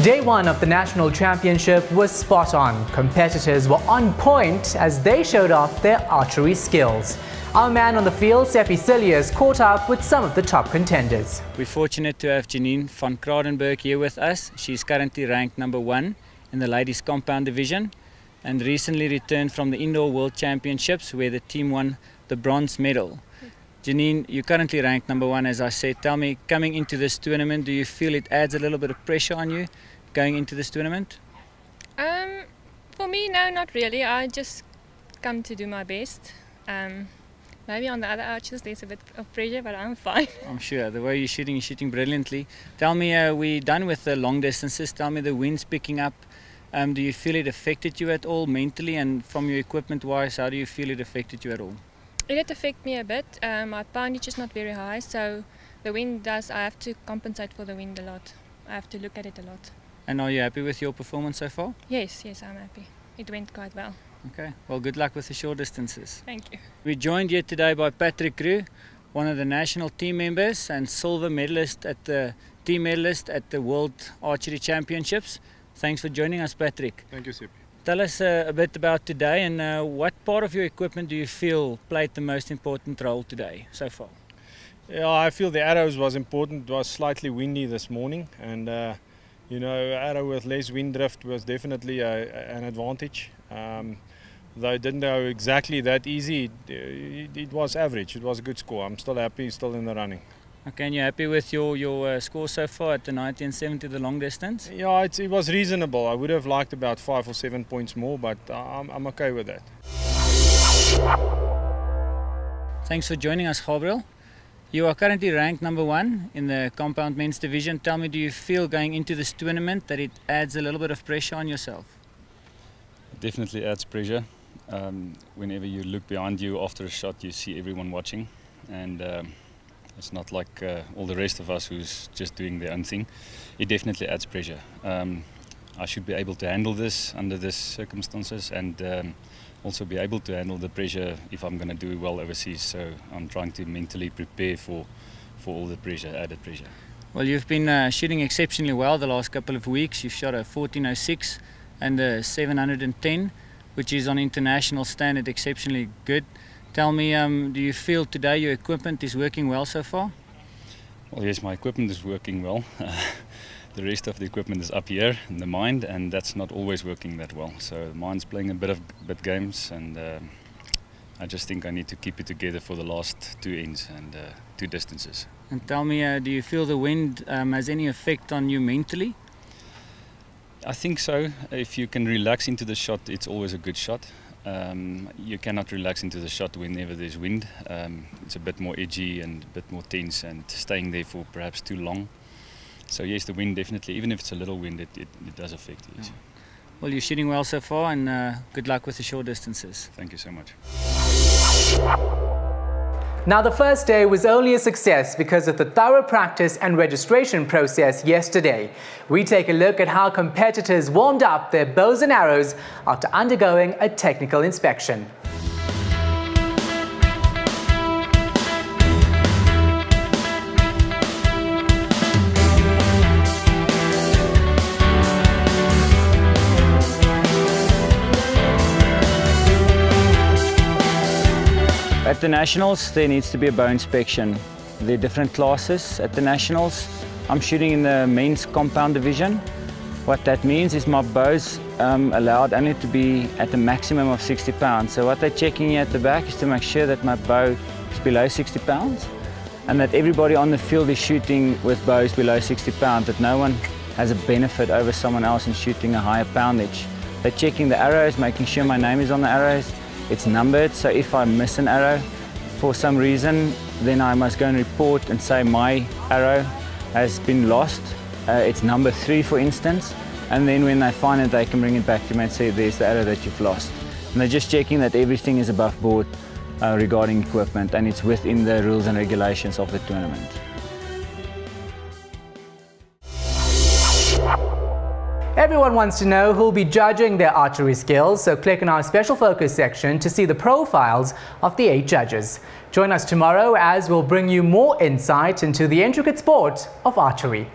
Day one of the National Championship was spot on. Competitors were on point as they showed off their archery skills. Our man on the field, Seppi Cilliers, caught up with some of the top contenders. We're fortunate to have Janine van Kradenberg here with us. She's currently ranked #1 in the ladies compound division and recently returned from the Indoor World Championships where the team won the bronze medal. Janine, you're currently ranked #1, as I said. Tell me, coming into this tournament, do you feel it adds a little bit of pressure on you going into this tournament? For me, no, not really. I just come to do my best. Maybe on the other archers there's a bit of pressure, but I'm fine. I'm sure. The way you're shooting brilliantly. Tell me, we're done with the long distances. Tell me, the wind's picking up. Do you feel it affected you at all mentally, and from your equipment wise, how do you feel it affected you at all? It did affect me a bit. My poundage is not very high, so the wind does, I have to compensate for the wind a lot. I have to look at it a lot. And are you happy with your performance so far? Yes, I'm happy. It went quite well. Okay, well, good luck with the short distances. Thank you. We're joined here today by Patrick Roux, one of the national team members and silver medalist at the team medalist at the World Archery Championships. Thanks for joining us, Patrick. Thank you, Seppi. Tell us a bit about today and what part of your equipment do you feel played the most important role today so far? Yeah, I feel the arrows was important. It was slightly windy this morning, and you know, arrow with less wind drift was definitely an advantage. Though it didn't go exactly that easy, it was average. It was a good score. I'm still happy, still in the running. Okay, and you're happy with your score so far at the 90 and 70, the long distance? Yeah, it was reasonable. I would have liked about 5 or 7 points more, but I'm okay with that. Thanks for joining us, Gabriel. You are currently ranked #1 in the compound men's division. Tell me, do you feel going into this tournament that it adds a little bit of pressure on yourself? It definitely adds pressure. Whenever you look behind you after a shot, you see everyone watching, and it's not like all the rest of us who's just doing their own thing. It definitely adds pressure. I should be able to handle this under these circumstances, and also be able to handle the pressure if I'm going to do well overseas. So I'm trying to mentally prepare for all the pressure, added pressure. Well, you've been shooting exceptionally well the last couple of weeks. You've shot a 14.06 and a 710, which is on international standard exceptionally good. Tell me, do you feel today your equipment is working well so far? Well, yes, my equipment is working well. The rest of the equipment is up here in the mind, and that's not always working that well. So the mind's playing a bit games, and I just think I need to keep it together for the last 2 ends and 2 distances. And tell me, do you feel the wind has any effect on you mentally? I think so. If you can relax into the shot, it's always a good shot. You cannot relax into the shot whenever there's wind. It's a bit more edgy and a bit more tense, and staying there for perhaps too long. So yes, the wind definitely, even if it's a little wind, it does affect you. Yes. Well, you're shooting well so far, and good luck with the short distances. Thank you so much. Now, the first day was only a success because of the thorough practice and registration process yesterday. We take a look at how competitors warmed up their bows and arrows after undergoing a technical inspection. At the Nationals, there needs to be a bow inspection. There are different classes at the Nationals. I'm shooting in the men's compound division. What that means is my bow's allowed only to be at a maximum of 60 pounds. So what they're checking here at the back is to make sure that my bow is below 60 pounds and that everybody on the field is shooting with bows below 60 pounds, that no one has a benefit over someone else in shooting a higher poundage. They're checking the arrows, making sure my name is on the arrows. It's numbered, so if I miss an arrow for some reason, then I must go and report and say my arrow has been lost. It's number 3, for instance, and then when they find it, they can bring it back to me and say, there's the arrow that you've lost. And they're just checking that everything is above board regarding equipment, and it's within the rules and regulations of the tournament. Everyone wants to know who'll be judging their archery skills, so click on our special focus section to see the profiles of the 8 judges. Join us tomorrow as we'll bring you more insight into the intricate sport of archery.